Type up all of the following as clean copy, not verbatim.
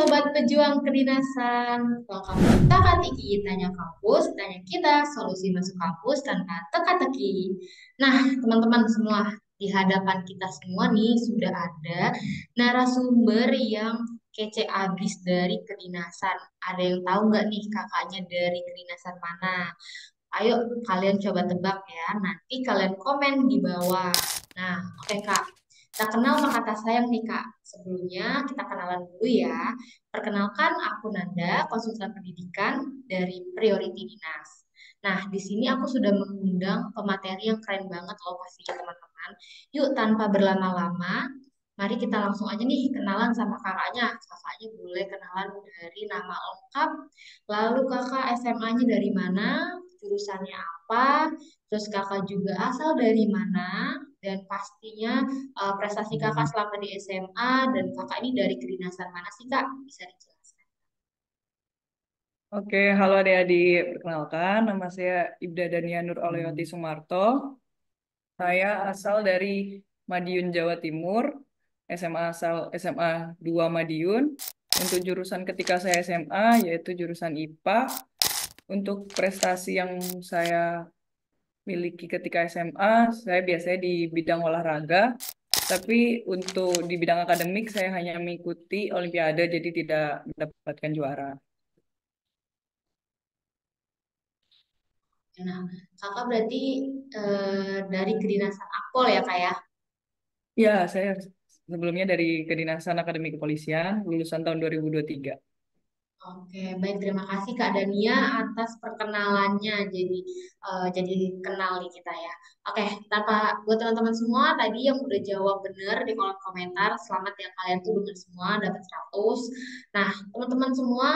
Sobat Pejuang Kedinasan. Welcome to Taka Tiki, tanya kampus, tanya kita, solusi masuk kampus tanpa teka-teki. Nah, teman-teman semua, di hadapan kita semua nih sudah ada narasumber yang kece abis dari kedinasan. Ada yang tahu nggak nih kakaknya dari kedinasan mana? Ayo kalian coba tebak ya. Nanti kalian komen di bawah. Nah, oke Kak. Kita kenal maka kata sayang nih Kak. Sebelumnya kita kenalan dulu ya. Perkenalkan aku Nanda, konsultan pendidikan dari Priority Dinas. Nah, di sini aku sudah mengundang pemateri yang keren banget loh pastinya teman-teman. Yuk tanpa berlama-lama, mari kita langsung aja nih kenalan sama kakaknya. Kakaknya boleh kenalan dari nama lengkap, lalu kakak SMA-nya dari mana, jurusannya apa, terus kakak juga asal dari mana, dan pastinya prestasi kakak selama di SMA, dan kakak ini dari kedinasan mana sih kak? Bisa dijelaskan. Oke, halo adik-adik. Perkenalkan, nama saya Ibda Dania Nur Oleyoti Sumarto. Saya asal dari Madiun, Jawa Timur. SMA asal SMA 2 Madiun. Untuk jurusan ketika saya SMA, yaitu jurusan IPA. Untuk prestasi yang saya miliki ketika SMA, saya biasanya di bidang olahraga. Tapi untuk di bidang akademik, saya hanya mengikuti Olimpiade, jadi tidak mendapatkan juara. Nah, kakak berarti dari kedinasan Akpol ya kak ya? Ya, saya sebelumnya dari Kedinasan Akademi Kepolisian, lulusan tahun 2023. Oke, baik terima kasih Kak Dania atas perkenalannya. Jadi kenal nih kita ya. Oke, tanpa buat teman-teman semua tadi yang udah jawab bener di kolom komentar, selamat ya kalian tuh bener semua dapat 100. Nah, teman-teman semua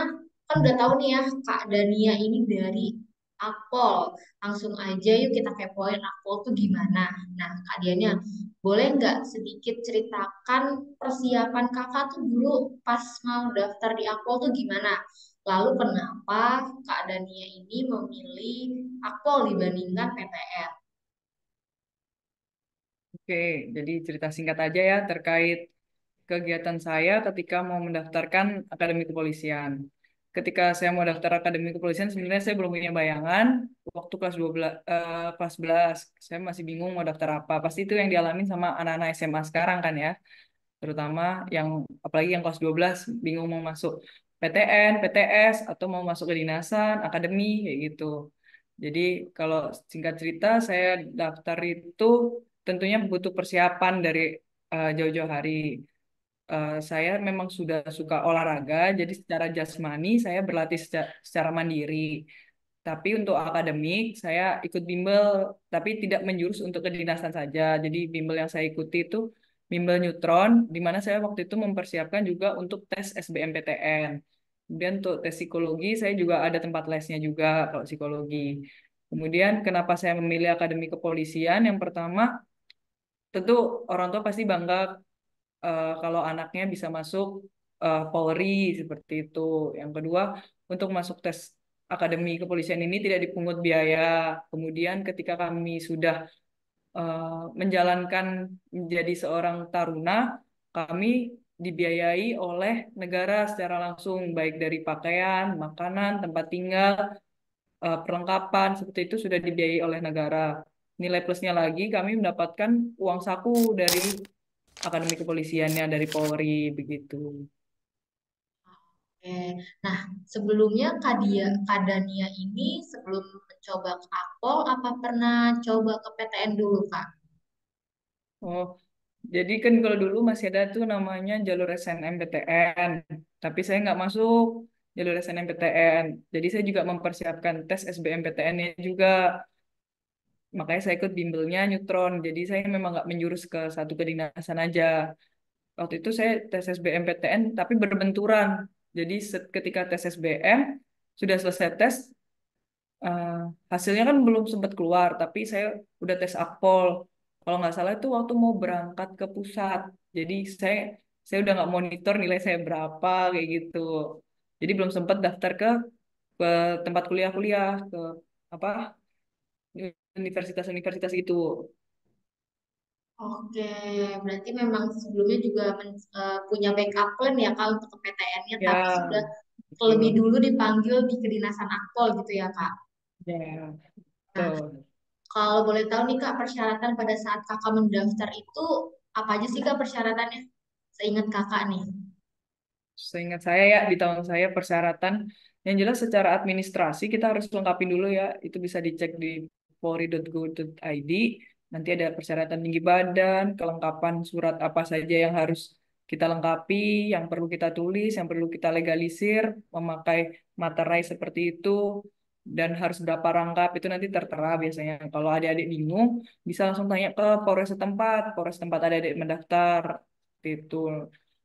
kan udah tahu nih ya Kak Dania ini dari Akpol. Langsung aja yuk kita kepoin Akpol tuh gimana. Nah, Kak Dianya, boleh nggak sedikit ceritakan persiapan kakak tuh dulu pas mau daftar di Akpol tuh gimana? Lalu kenapa Kak Dania ini memilih Akpol dibandingkan PTN? Oke, jadi cerita singkat aja ya terkait kegiatan saya ketika mau mendaftarkan Akademi Kepolisian. Ketika saya mau daftar Akademi Kepolisian, sebenarnya saya belum punya bayangan waktu kelas 12, kelas 11. Saya masih bingung mau daftar apa. Pasti itu yang dialamin sama anak-anak SMA sekarang kan ya. Terutama yang apalagi yang kelas 12 bingung mau masuk PTN, PTS atau mau masuk kedinasan, akademi kayak gitu. Jadi kalau singkat cerita saya daftar itu tentunya butuh persiapan dari jauh-jauh hari. Saya memang sudah suka olahraga, jadi secara jasmani saya berlatih secara mandiri. Tapi untuk akademik, saya ikut bimbel, tapi tidak menjurus untuk kedinasan saja. Jadi bimbel yang saya ikuti itu bimbel neutron, di mana saya waktu itu mempersiapkan juga untuk tes SBMPTN. Kemudian untuk tes psikologi, saya juga ada tempat lesnya juga kalau psikologi. Kemudian kenapa saya memilih Akademi Kepolisian? Yang pertama, tentu orang tua pasti bangga kalau anaknya bisa masuk Polri seperti itu. Yang kedua, untuk masuk tes Akademi Kepolisian ini tidak dipungut biaya. Kemudian ketika kami sudah eh, menjalankan menjadi seorang taruna, kami dibiayai oleh negara secara langsung, baik dari pakaian, makanan, tempat tinggal, perlengkapan, seperti itu sudah dibiayai oleh negara. Nilai plusnya lagi, kami mendapatkan uang saku dari Akademi Kepolisiannya dari Polri begitu. Oke. Nah, sebelumnya Kak Dania ini sebelum mencoba ke Akpol, apa pernah coba ke PTN dulu, Kak? Oh, jadi kan kalau dulu masih ada tuh namanya jalur SNMPTN, tapi saya nggak masuk jalur SNMPTN. Jadi saya juga mempersiapkan tes SBMPTN-nya juga. Makanya saya ikut bimbelnya Neutron. Jadi saya memang nggak menjurus ke satu kedinasan aja. Waktu itu saya tes SBMPTN tapi berbenturan. Jadi ketika tes SBM sudah selesai tes, eh, hasilnya kan belum sempat keluar, tapi saya udah tes akpol. Kalau nggak salah itu waktu mau berangkat ke pusat. Jadi saya udah nggak monitor nilai saya berapa kayak gitu. Jadi belum sempat daftar ke tempat kuliah-kuliah ke apa universitas-universitas itu. Oke, berarti memang sebelumnya juga punya backup plan ya Kak untuk ke PTN-nya, tapi Ya, sudah terlebih betul. dulu dipanggil di kedinasan Akpol gitu ya Kak. Ya, Nah, betul. kalau boleh tahu nih Kak, persyaratan pada saat Kakak mendaftar itu apa aja sih Kak persyaratannya? Seingat Kakak nih. Seingat saya ya, di tahun saya persyaratan yang jelas secara administrasi kita harus lengkapin dulu ya. Itu bisa dicek di polri.go.id. Nanti ada persyaratan tinggi badan, kelengkapan surat apa saja yang harus kita lengkapi, yang perlu kita tulis, yang perlu kita legalisir, memakai materai seperti itu, dan harus berapa rangkap itu nanti tertera biasanya. Kalau adik-adik bingung, bisa langsung tanya ke Polres setempat adik-adik mendaftar. Seperti itu.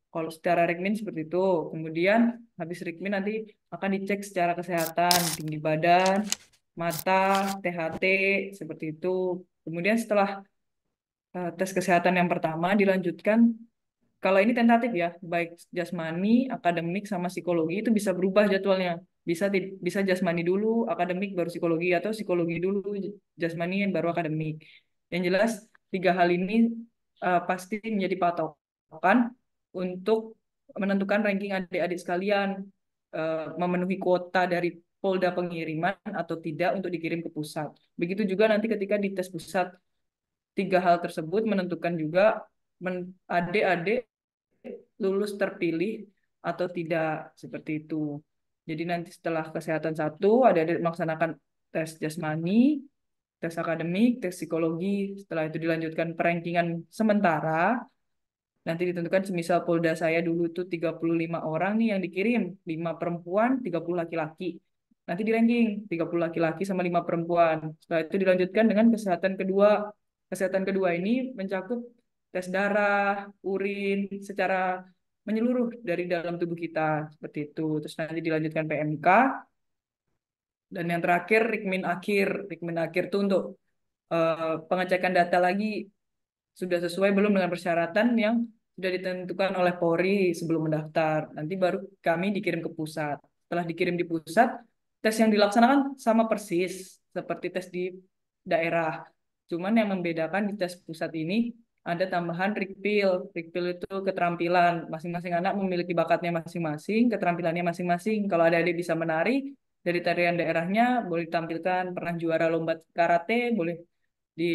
Kalau secara Rikmin seperti itu. Kemudian habis Rikmin nanti akan dicek secara kesehatan, tinggi badan, mata, THT, seperti itu. Kemudian setelah tes kesehatan yang pertama dilanjutkan, kalau ini tentatif ya, baik jasmani, akademik, sama psikologi itu bisa berubah jadwalnya. Bisa jasmani dulu, akademik baru psikologi, atau psikologi dulu, jasmani baru akademik. Yang jelas, tiga hal ini pasti menjadi patokan untuk menentukan ranking adik-adik sekalian, memenuhi kuota dari Polda pengiriman atau tidak untuk dikirim ke pusat. Begitu juga nanti ketika di tes pusat, tiga hal tersebut menentukan juga adik-adik lulus terpilih atau tidak, seperti itu. Jadi nanti setelah kesehatan satu, adik-adik melaksanakan tes jasmani, tes akademik, tes psikologi. Setelah itu dilanjutkan perankingan sementara. Nanti ditentukan semisal Polda saya dulu tuh 35 orang nih yang dikirim, 5 perempuan, 30 laki-laki. Nanti di ranking 30 laki-laki sama 5 perempuan. Setelah itu dilanjutkan dengan kesehatan kedua. Kesehatan kedua ini mencakup tes darah, urin secara menyeluruh dari dalam tubuh kita, seperti itu. Terus nanti dilanjutkan PMK, dan yang terakhir Rikmin akhir. Rikmin akhir itu untuk pengecekan data lagi sudah sesuai belum dengan persyaratan yang sudah ditentukan oleh Polri sebelum mendaftar. Nanti baru kami dikirim ke pusat. Setelah dikirim di pusat, tes yang dilaksanakan sama persis seperti tes di daerah. Cuman yang membedakan di tes pusat ini ada tambahan Rikpil. Rikpil itu keterampilan. Masing-masing anak memiliki bakatnya masing-masing, keterampilannya masing-masing. Kalau ada adik bisa menari, dari tarian daerahnya boleh ditampilkan. Pernah juara lomba karate, boleh di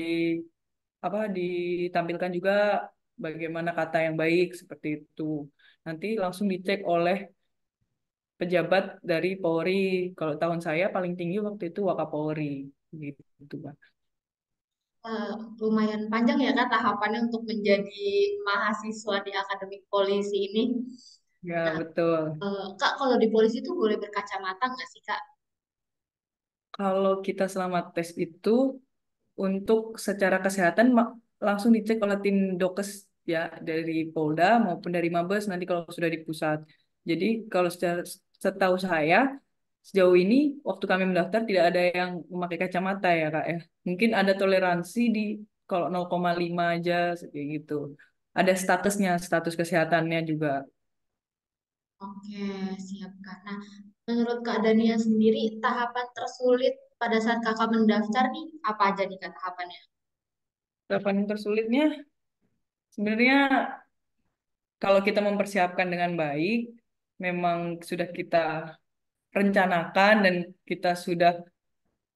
ditampilkan juga bagaimana kata yang baik, seperti itu. Nanti langsung dicek oleh pejabat dari Polri. Kalau tahun saya paling tinggi waktu itu Wakapolri, gitu, Pak. Eh, Lumayan panjang ya Kak tahapannya untuk menjadi mahasiswa di akademik polisi ini. Ya, Nah, betul. Kak kalau di polisi itu boleh berkacamata nggak sih Kak? Kalau kita selama tes itu untuk secara kesehatan langsung dicek oleh tim Dokes ya, dari Polda maupun dari Mabes nanti kalau sudah di pusat. Jadi kalau setahu saya sejauh ini waktu kami mendaftar tidak ada yang memakai kacamata ya Kak ya. Mungkin ada toleransi di kalau 0,5 aja kayak gitu. Ada statusnya, status kesehatannya juga. Oke, siap Kak. Nah, menurut Kak Dania sendiri, tahapan tersulit pada saat Kakak mendaftar nih, apa aja nih Kak tahapannya? Tahapan tersulitnya sebenarnya kalau kita mempersiapkan dengan baik, memang sudah kita rencanakan dan kita sudah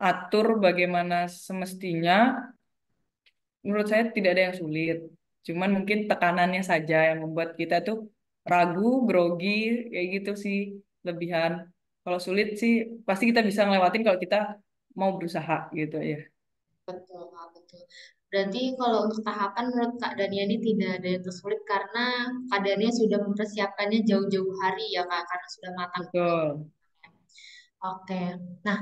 atur bagaimana semestinya, menurut saya tidak ada yang sulit. Cuman mungkin tekanannya saja yang membuat kita tuh ragu, grogi, kayak gitu sih lebihan. Kalau sulit sih pasti kita bisa ngelewatin kalau kita mau berusaha gitu ya. Betul, Kak, betul. Berarti kalau untuk tahapan menurut Kak Dania ini tidak ada yang tersulit karena Kak Dania sudah mempersiapkannya jauh-jauh hari ya Kak, karena sudah matang. Betul. Oke. Nah,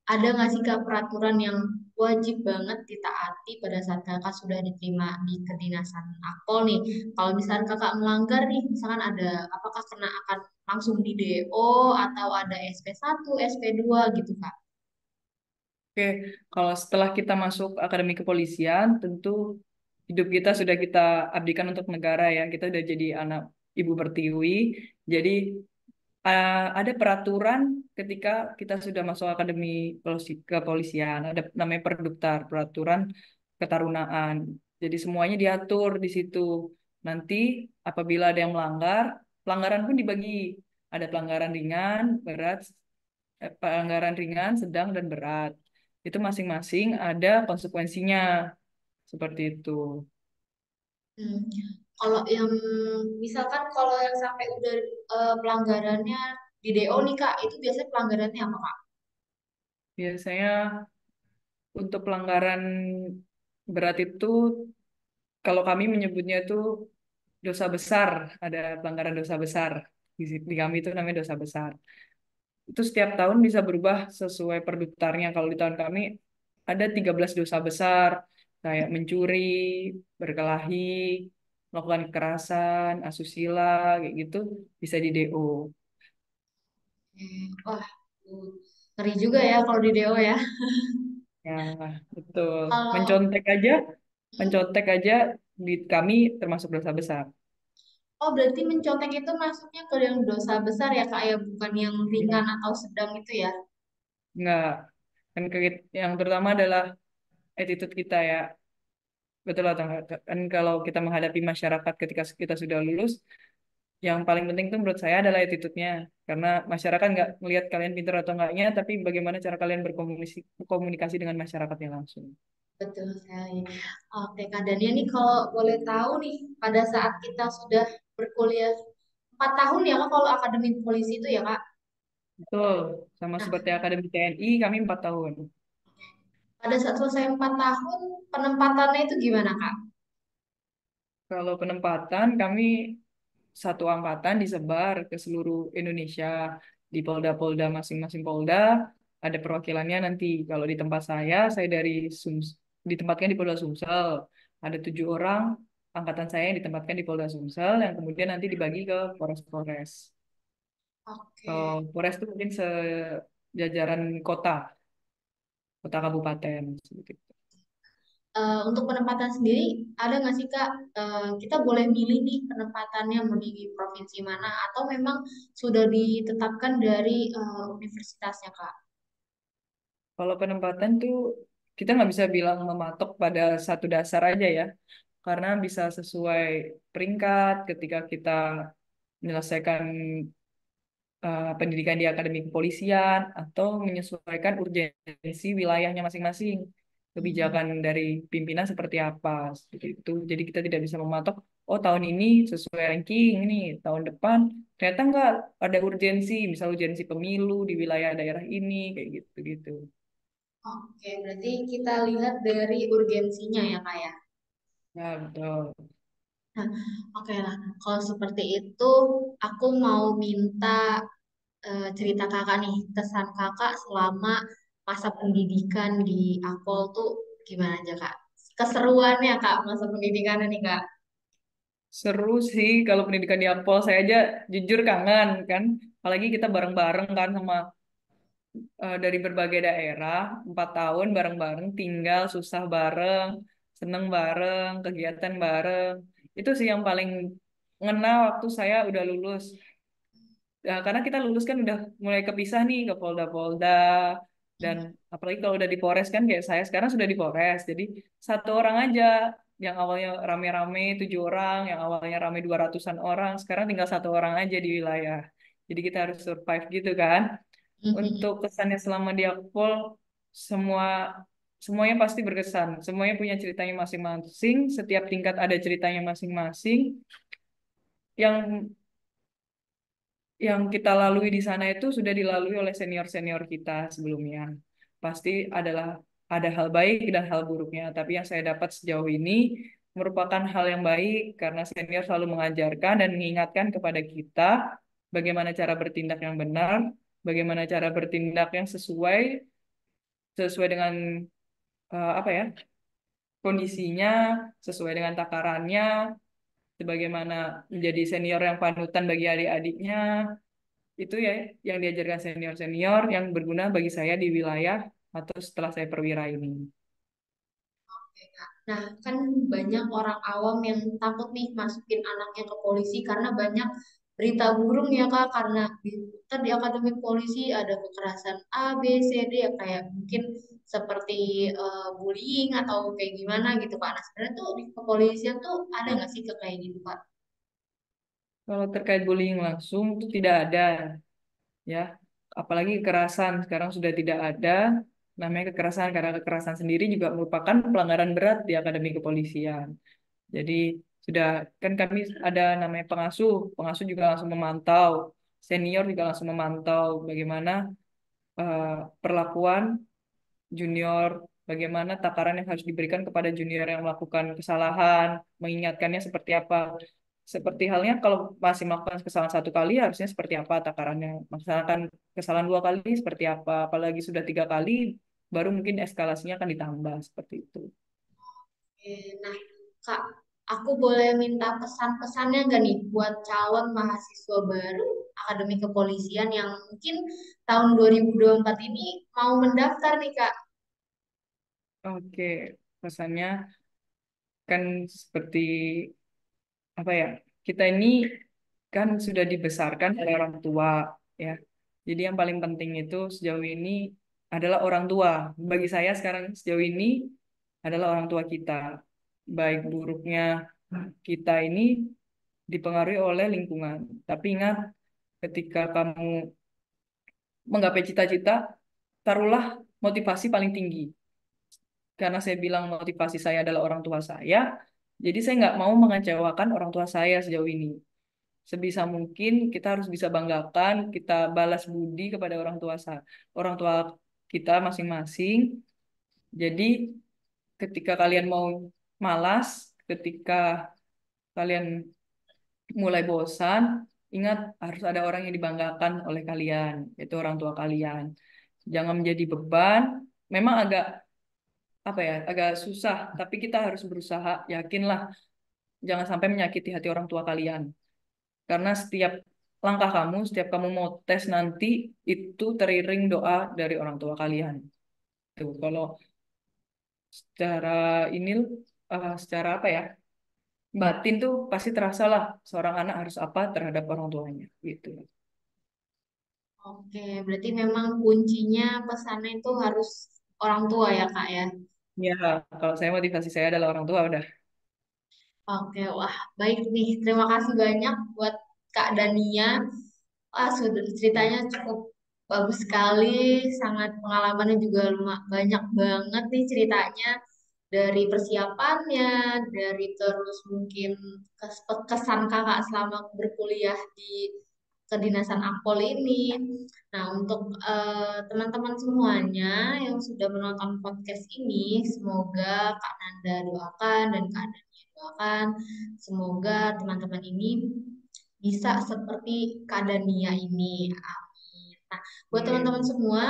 ada nggak sih Kak peraturan yang wajib banget ditaati pada saat Kakak sudah diterima di kedinasan Akpol nih? Kalau misalkan Kakak melanggar nih, misalkan ada apakah kena akan langsung di DO atau ada SP1, SP2 gitu Kak? Oke, kalau setelah kita masuk Akademi Kepolisian, tentu hidup kita sudah kita abdikan untuk negara ya. Kita udah jadi anak ibu pertiwi. Jadi ada peraturan ketika kita sudah masuk Akademi Kepolisian. Ada namanya Perduktar, Peraturan Ketarunaan. Jadi semuanya diatur di situ. Nanti apabila ada yang melanggar, pelanggaran pun dibagi. Ada pelanggaran ringan, berat, pelanggaran ringan, sedang, dan berat. Itu masing-masing ada konsekuensinya. Seperti itu. Hmm. Kalau yang misalkan kalau yang sampai udah pelanggarannya di DO nih Kak, itu biasanya pelanggarannya apa Kak? Biasanya untuk pelanggaran berat itu, kalau kami menyebutnya itu dosa besar, ada pelanggaran dosa besar. Di kami itu namanya dosa besar. Itu setiap tahun bisa berubah sesuai per daftarnya. Kalau di tahun kami ada 13 dosa besar, kayak mencuri, berkelahi, melakukan kekerasan, asusila, kayak gitu, bisa di DO. Wah, uh, ngeri juga ya kalau di DO ya. Ya, betul. Kalau Mencontek aja, hmm, mencontek aja di kami termasuk dosa besar. oh berarti mencontek itu masuknya ke yang dosa besar ya Kak ya, bukan yang ringan Ya, atau sedang itu ya. enggak. Kan yang terutama adalah attitude kita ya. Betul atau enggak? Kan kalau kita menghadapi masyarakat ketika kita sudah lulus, yang paling penting tuh menurut saya adalah attitude-nya. Karena masyarakat nggak melihat kalian pintar atau enggaknya, tapi bagaimana cara kalian berkomunikasi dengan masyarakatnya langsung. Betul sekali. Oke Kak Dania nih kalau boleh tahu nih pada saat kita sudah berkuliah 4 tahun ya Kak kalau akademi polisi itu ya Kak. Betul. Sama Nah, seperti Akademi TNI, kami 4 tahun. pada saat selesai 4 tahun penempatannya itu gimana Kak? Kalau penempatan, kami satu angkatan disebar ke seluruh Indonesia. Di Polda-Polda masing-masing Polda ada perwakilannya nanti. Kalau di tempat saya dari ditempatkan di Polda Sumsel. Ada 7 orang angkatan saya yang ditempatkan di Polda Sumsel, yang kemudian nanti dibagi ke Polres-Polres. Oke. Polres itu mungkin sejajaran kota, kota kabupaten. Seperti itu. Untuk penempatan sendiri, ada nggak sih Kak, kita boleh milih nih penempatannya mau di provinsi mana atau memang sudah ditetapkan dari universitasnya Kak? Kalau penempatan tuh kita nggak bisa bilang mematok pada satu dasar aja ya, karena bisa sesuai peringkat ketika kita menyelesaikan pendidikan di akademi kepolisian atau menyesuaikan urgensi wilayahnya masing-masing. Mhm. Kebijakan dari pimpinan seperti apa, seperti itu. Jadi kita tidak bisa mematok, oh tahun ini sesuai ranking ini, tahun depan ternyata nggak ada urgensi, misal urgensi pemilu di wilayah daerah ini, kayak gitu-gitu. Oke, berarti kita lihat dari urgensinya ya Kak ya. Ya, betul. Nah, oke lah. Kalau seperti itu, aku mau minta cerita kakak nih, kesan kakak selama masa pendidikan di Akpol tuh gimana aja kak? Keseruannya kak, masa pendidikannya nih kak. Seru sih kalau pendidikan di Akpol, saya aja jujur kangen kan. Apalagi kita bareng-bareng kan sama dari berbagai daerah, 4 tahun bareng-bareng, tinggal susah bareng, seneng bareng, kegiatan bareng. Itu sih yang paling ngena waktu saya udah lulus. Ya, karena kita lulus kan udah mulai kepisah nih ke Polda-Polda, dan apalagi kalau udah di Polres kan kayak saya sekarang sudah di Polres. Jadi satu orang aja yang awalnya rame-rame 7 orang, yang awalnya rame 200-an orang, sekarang tinggal satu orang aja di wilayah. Jadi kita harus survive gitu kan. Untuk kesannya selama di Akpol, semua semuanya pasti berkesan. Semuanya punya ceritanya masing-masing. Setiap tingkat ada ceritanya masing-masing. Yang yang kita lalui di sana itu sudah dilalui oleh senior-senior kita sebelumnya. Pasti adalah ada hal baik dan hal buruknya. Tapi yang saya dapat sejauh ini merupakan hal yang baik karena senior selalu mengajarkan dan mengingatkan kepada kita bagaimana cara bertindak yang benar, bagaimana cara bertindak yang sesuai sesuai dengan apa ya, kondisinya, sesuai dengan takarannya, sebagaimana menjadi senior yang panutan bagi adik-adiknya. Itu ya yang diajarkan senior-senior yang berguna bagi saya di wilayah atau setelah saya perwira ini. Nah, kan banyak orang awam yang takut nih masukin anaknya ke polisi karena banyak berita burung ya Kak, karena di, kan di akademi polisi ada kekerasan A, B, C, D ya kayak mungkin seperti bullying atau kayak gimana gitu Kak. Nah sebenarnya tuh di kepolisian tuh ada nggak sih kayak gitu Kak? Kalau terkait bullying langsung itu tidak ada, ya. Apalagi kekerasan sekarang sudah tidak ada. Namanya kekerasan karena kekerasan sendiri juga merupakan pelanggaran berat di Akademi Kepolisian. Jadi sudah kan kami ada namanya pengasuh, pengasuh juga langsung memantau, senior juga langsung memantau bagaimana eh, perlakuan junior, bagaimana takaran yang harus diberikan kepada junior yang melakukan kesalahan, mengingatkannya seperti apa. Seperti halnya kalau masih melakukan kesalahan satu kali, harusnya seperti apa takarannya. Misalkan kesalahan dua kali, seperti apa. Apalagi sudah tiga kali, baru mungkin eskalasinya akan ditambah, seperti itu. Nah, Kak, aku boleh minta pesan-pesannya nggak nih buat calon mahasiswa baru Akademi Kepolisian yang mungkin tahun 2024 ini mau mendaftar nih, Kak? Oke, pesannya kan seperti apa ya? Kita ini kan sudah dibesarkan oleh orang tua, ya. Jadi yang paling penting itu sejauh ini adalah orang tua. Bagi saya sekarang sejauh ini adalah orang tua kita. Baik buruknya kita ini dipengaruhi oleh lingkungan. Tapi ingat, ketika kamu menggapai cita-cita, taruhlah motivasi paling tinggi. Karena saya bilang motivasi saya adalah orang tua saya, jadi saya nggak mau mengecewakan orang tua saya sejauh ini. Sebisa mungkin kita harus bisa banggakan, kita balas budi kepada orang tua kita masing-masing. Jadi ketika kalian mau malas, ketika kalian mulai bosan, ingat harus ada orang yang dibanggakan oleh kalian, yaitu orang tua kalian. Jangan menjadi beban. Memang agak apa ya, agak susah, tapi kita harus berusaha. Yakinlah, jangan sampai menyakiti hati orang tua kalian. Karena setiap langkah kamu, setiap kamu mau tes nanti, itu teriring doa dari orang tua kalian. Tuh, kalau secara ini, secara apa ya, batin tuh pasti terasa lah seorang anak harus apa terhadap orang tuanya, gitu. Oke, berarti memang kuncinya pesannya itu harus orang tua ya, Kak ya? Ya, kalau saya motivasi saya adalah orang tua udah. Oke, wah baik nih. Terima kasih banyak buat Kak Dania. Wah, sudah ceritanya cukup bagus sekali, sangat pengalamannya juga banyak banget nih ceritanya dari persiapannya, dari terus mungkin kesan kakak selama berkuliah di kedinasan Akpol ini. Nah, untuk teman-teman semuanya yang sudah menonton podcast ini, semoga Kak Nanda doakan dan Kak Dania doakan, semoga teman-teman ini bisa seperti Kak Dania ini. Amin. Nah, buat teman-teman Amin. semua,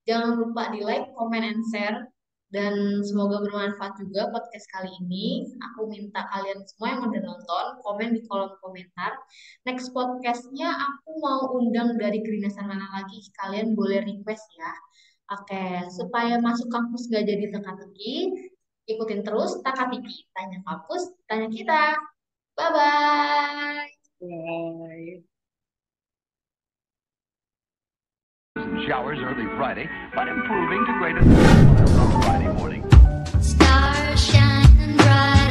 jangan lupa di like, comment, and share. Dan semoga bermanfaat juga podcast kali ini. Aku minta kalian semua yang udah nonton, komen di kolom komentar. Next podcastnya aku mau undang dari kedinasan mana lagi. Kalian boleh request ya. Oke, supaya masuk kampus gak jadi teka-teki, ikutin terus Taka Tiki. Tanya kampus, tanya kita. Bye-bye. Bye. Showers early Friday, but improving to greater than 6 miles on Friday morning. Stars shining bright.